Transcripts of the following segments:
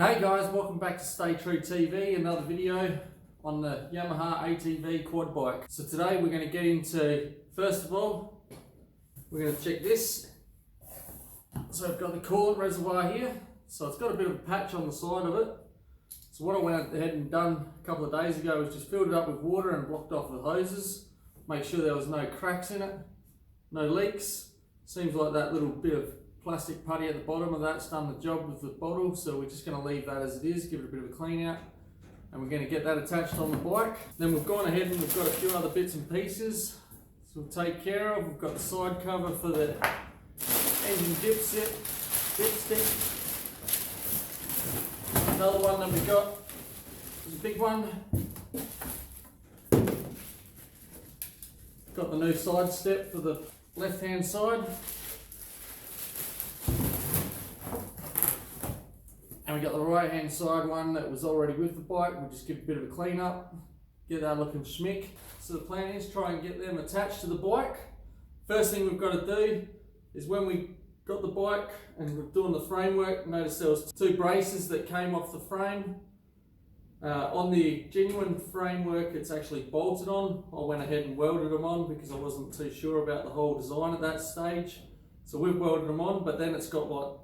Hey guys, welcome back to StayTrue Tv, another video on the Yamaha ATV quad bike. So today we're going to get into, first of all, we're going to check this. So I've got the coolant reservoir here, so it's got a bit of a patch on the side of it. So what I went ahead and done a couple of days ago was just filled it up with water and blocked off the hoses. Make sure there was no cracks in it, no leaks. Seems like that little bit of plastic putty at the bottom of that's done the job with the bottle, so we're just going to leave that as it is, give it a bit of a clean out, and we're going to get that attached on the bike. Then we've gone ahead and we've got a few other bits and pieces so we'll take care of. We've got the side cover for the engine dipstick. Another one that we got is a big one. Got the new side step for the left hand side. And we got the right hand side one that was already with the bike. We'll just give it a bit of a clean up, get that looking schmick. So the plan is try and get them attached to the bike. First thing we've got to do is when we got the bike and we're doing the framework, notice there was two braces that came off the frame. On the genuine framework it's actually bolted on. I went ahead and welded them on because I wasn't too sure about the whole design at that stage. So we've welded them on, but then it's got like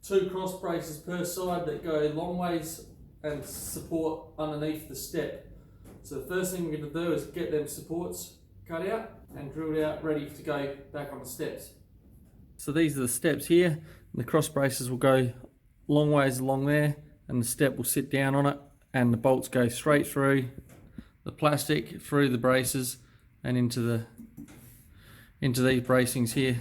two cross braces per side that go long ways and support underneath the step. So the first thing we're going to do is get them supports cut out and drilled out, ready to go back on the steps. So these are the steps here, and the cross braces will go long ways along there, and the step will sit down on it, and the bolts go straight through the plastic, through the braces, and into these bracings here.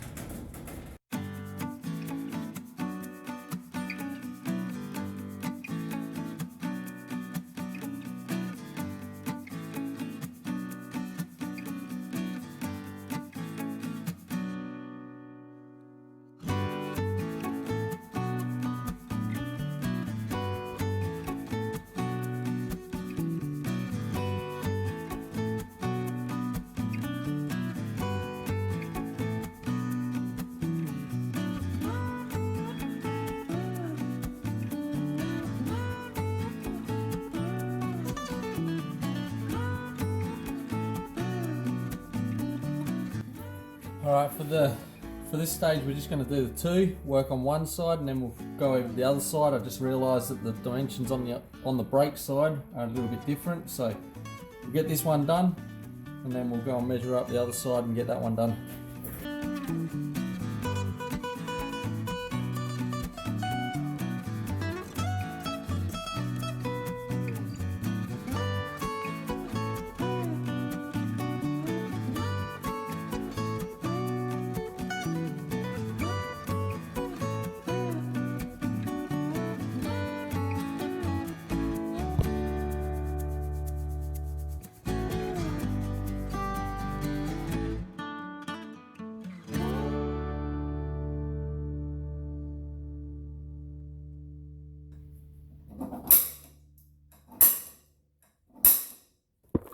Alright, for this stage we're just going to do the two, work on one side, and then we'll go over the other side. I just realised that the dimensions on the brake side are a little bit different, so we'll get this one done and then we'll go and measure up the other side and get that one done.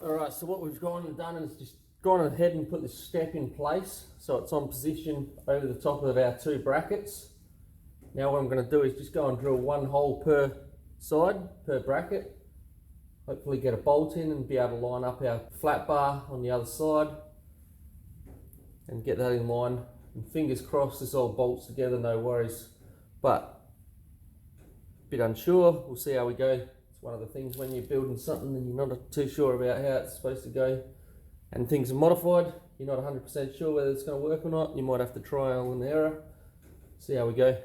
Alright, so what we've gone and done is just gone ahead and put this step in place so it's on position over the top of our two brackets. Now what I'm going to do is just go and drill one hole per side, per bracket. Hopefully get a bolt in and be able to line up our flat bar on the other side and get that in line. And fingers crossed this all bolts together, no worries. But a bit unsure, we'll see how we go. One of the things when you're building something and you're not too sure about how it's supposed to go and things are modified, you're not 100% sure whether it's going to work or not, you might have to trial and error, see how we go.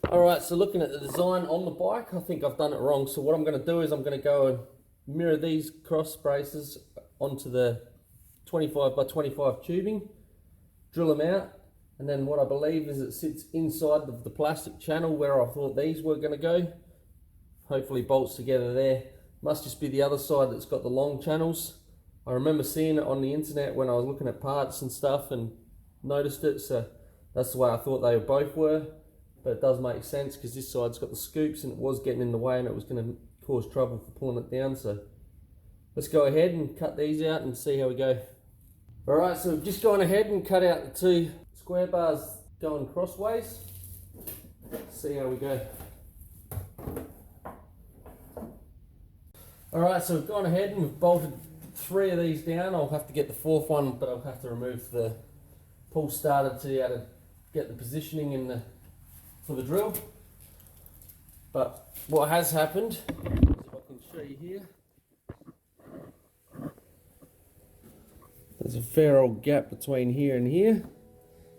Alright, so looking at the design on the bike, I think I've done it wrong. So what I'm going to do is I'm going to go and mirror these cross braces onto the 25 by 25 tubing, drill them out. And then what I believe is it sits inside of the plastic channel where I thought these were going to go. Hopefully bolts together there. Must just be the other side that's got the long channels. I remember seeing it on the internet when I was looking at parts and stuff and noticed it, so that's the way I thought they both were. But it does make sense because this side's got the scoops and it was getting in the way and it was going to cause trouble for pulling it down. So let's go ahead and cut these out and see how we go. Alright, so we've just gone ahead and cut out the two square bars going crossways. See how we go. Alright, so we've gone ahead and we've bolted 3 of these down. I'll have to get the 4th one, but I'll have to remove the pull starter to be able to get the positioning in for the drill. But what has happened, if I can show you here, there's a fair old gap between here and here.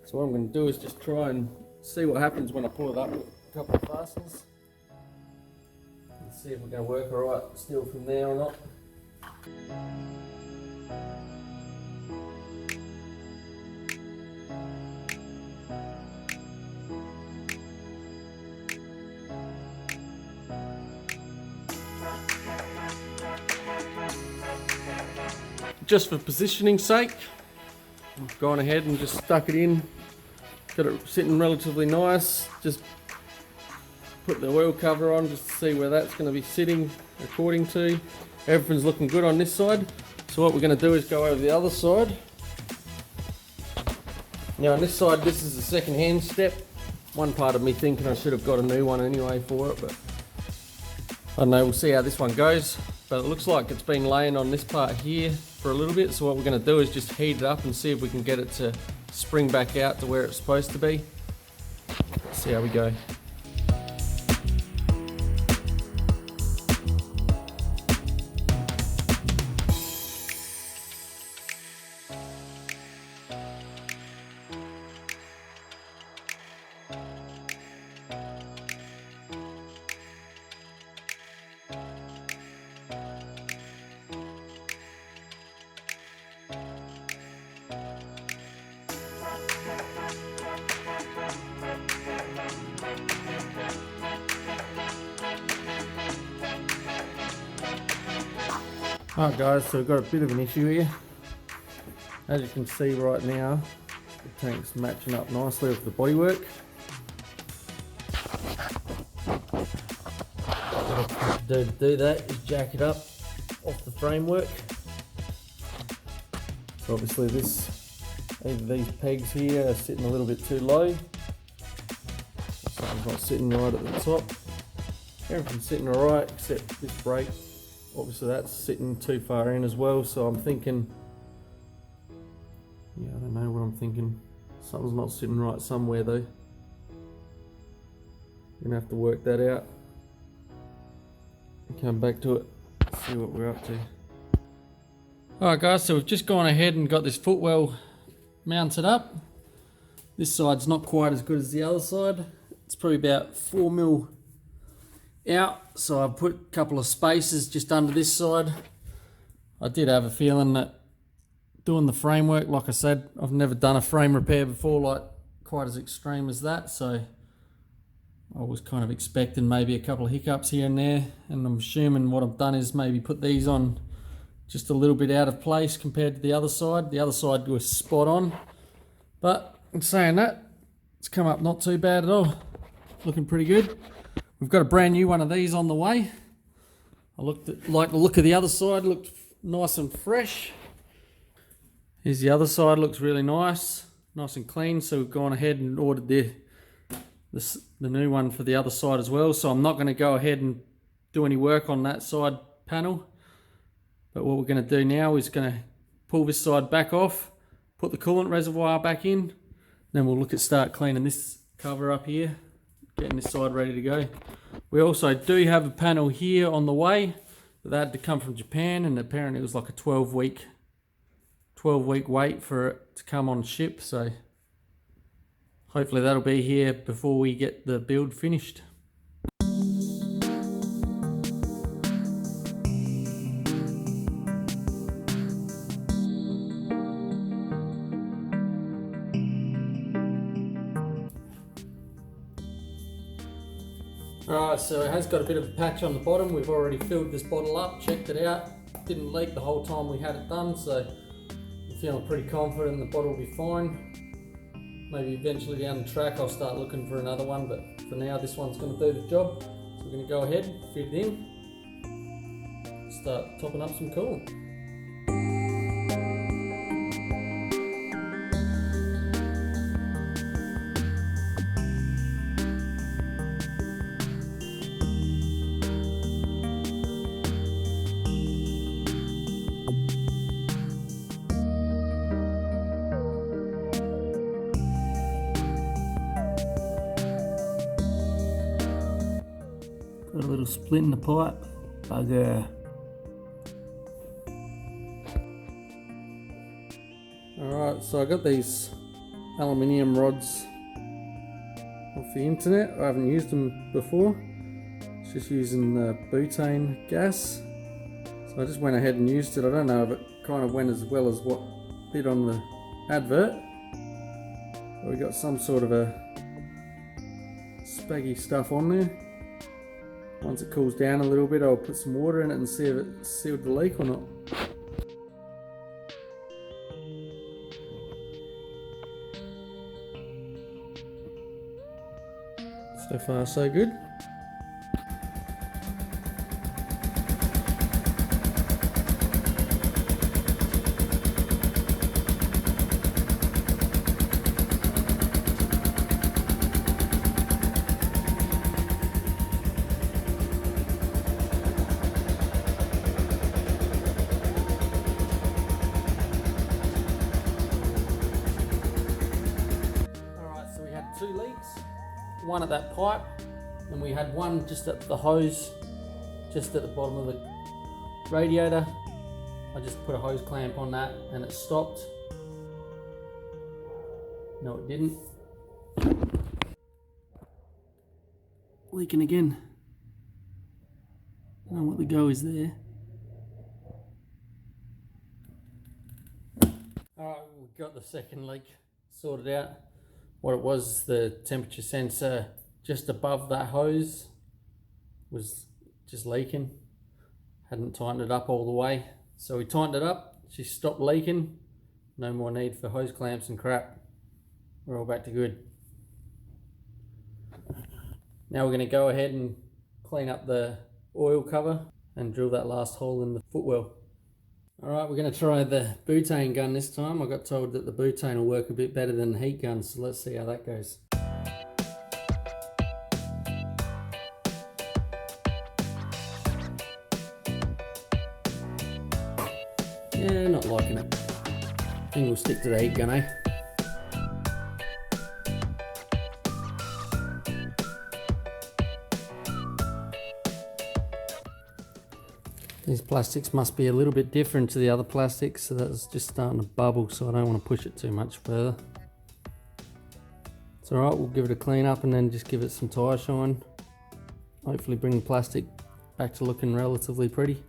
So what I'm going to do is just try and see what happens when I pull it up with a couple of fasteners. And see if we're going to work alright still from there or not. Just for positioning's sake, I've gone ahead and just stuck it in, got it sitting relatively nice, just put the oil cover on just to see where that's going to be sitting according to. Everything's looking good on this side, so what we're going to do is go over the other side. Now on this side, this is the second hand step. One part of me thinking I should have got a new one anyway for it, but I don't know, we'll see how this one goes. But it looks like it's been laying on this part here for a little bit, so what we're going to do is just heat it up and see if we can get it to spring back out to where it's supposed to be. Let's see how we go. Alright guys, so we've got a bit of an issue here. As you can see right now, the tank's matching up nicely with the bodywork. What I have to do that is jack it up off the framework. So obviously either these pegs here are sitting a little bit too low. Something's not sitting right at the top. Everything's sitting alright except this brake. Obviously that's sitting too far in as well, so I'm thinking, yeah, I don't know what I'm thinking. Something's not sitting right somewhere though. Gonna have to work that out and come back to it, see what we're up to. Alright guys, so we've just gone ahead and got this footwell mounted up. This side's not quite as good as the other side. It's probably about 4mm out, so I've put a couple of spaces just under this side. I did have a feeling that doing the framework, like I said, I've never done a frame repair before like quite as extreme as that, so I was kind of expecting maybe a couple of hiccups here and there, and I'm assuming what I've done is maybe put these on just a little bit out of place compared to the other side. The other side was spot on, but in saying that, it's come up not too bad at all. Looking pretty good. We've got a brand new one of these on the way. I like the look of the other side, looked nice and fresh. Here's the other side, looks really nice and clean. So we've gone ahead and ordered the new one for the other side as well. So I'm not going to go ahead and do any work on that side panel. But what we're going to do now is going to pull this side back off, put the coolant reservoir back in, then we'll look at start cleaning this cover up here. Getting this side ready to go. We also do have a panel here on the way that had to come from Japan, and apparently it was like a 12-week wait for it to come on ship, so hopefully that'll be here before we get the build finished. Alright, so it has got a bit of a patch on the bottom. We've already filled this bottle up, checked it out. Didn't leak the whole time we had it done, so I'm feeling pretty confident the bottle will be fine. Maybe eventually down the track I'll start looking for another one, but for now this one's going to do the job. So we're going to go ahead, fit it in, start topping up some coolant. split in the pipe. Bugger. Alright, so I got these aluminium rods off the internet. I haven't used them before. It's just using the butane gas. So I just went ahead and used it. I don't know if it kind of went as well as what did on the advert. But we got some sort of a spaggy stuff on there. Once it cools down a little bit, I'll put some water in it and see if it sealed the leak or not. So far so good. Two leaks, one at that pipe, and we had one just at the hose, just at the bottom of the radiator. I just put a hose clamp on that and it stopped. No, it didn't. Leaking again. I don't know what the go is there. Alright, we've got the second leak sorted out. What it was, the temperature sensor just above that hose was just leaking. Hadn't tightened it up all the way. So we tightened it up, she stopped leaking. No more need for hose clamps and crap. We're all back to good. Now we're going to go ahead and clean up the oil cover and drill that last hole in the footwell. Alright, we're going to try the butane gun this time. I got told that the butane will work a bit better than the heat gun, so let's see how that goes. Yeah, not liking it. I think we'll stick to the heat gun, eh? These plastics must be a little bit different to the other plastics, so that's just starting to bubble, so I don't want to push it too much further. It's alright, we'll give it a clean up and then just give it some tyre shine. Hopefully bring the plastic back to looking relatively pretty.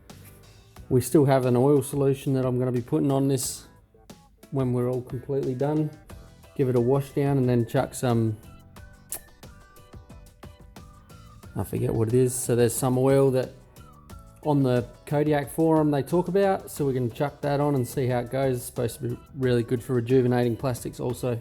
We still have an oil solution that I'm going to be putting on this when we're all completely done. Give it a wash down and then chuck some, I forget what it is, so there's some oil that on the Kodiak forum they talk about, so we're going to chuck that on and see how it goes. It's supposed to be really good for rejuvenating plastics also.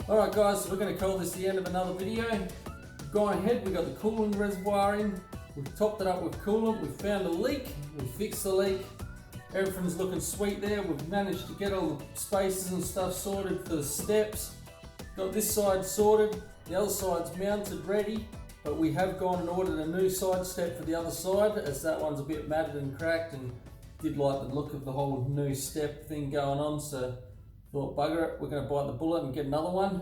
Alright guys, so we're going to call this the end of another video. Going ahead, we got the coolant reservoir in, we've topped it up with coolant, we've found a leak, we fixed the leak, everything's looking sweet there. We've managed to get all the spaces and stuff sorted for the steps. Got this side sorted, the other side's mounted ready, but we have gone and ordered a new side step for the other side, as that one's a bit matted and cracked and did like the look of the whole new step thing going on, so thought bugger it, we're going to bite the bullet and get another one.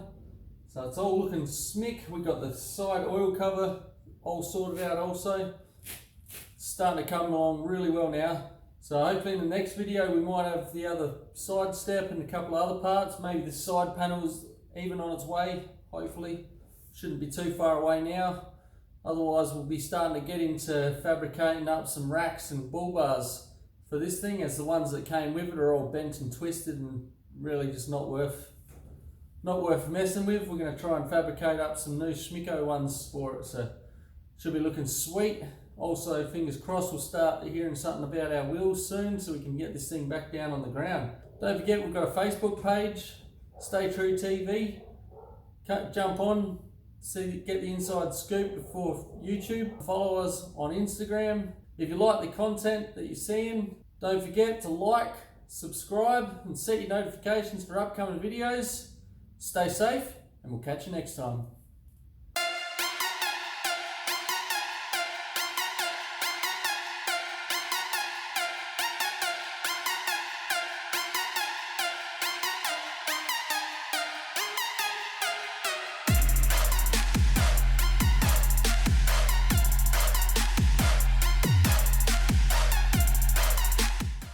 So it's all looking smick. We got the side oil cover all sorted out also. It's starting to come along really well now. So hopefully in the next video we might have the other side step and a couple of other parts. Maybe the side panels even on its way, hopefully. Shouldn't be too far away now. Otherwise we'll be starting to get into fabricating up some racks and bull bars for this thing, as the ones that came with it are all bent and twisted and really just not worth messing with. We're going to try and fabricate up some new Schmicko ones for it, so should be looking sweet. Also, fingers crossed, we'll start hearing something about our wheels soon so we can get this thing back down on the ground. Don't forget, we've got a Facebook page, StayTrue Tv. Jump on, get the inside scoop before YouTube. Follow us on Instagram. If you like the content that you're seeing, don't forget to like, subscribe, and set your notifications for upcoming videos. Stay safe, and we'll catch you next time.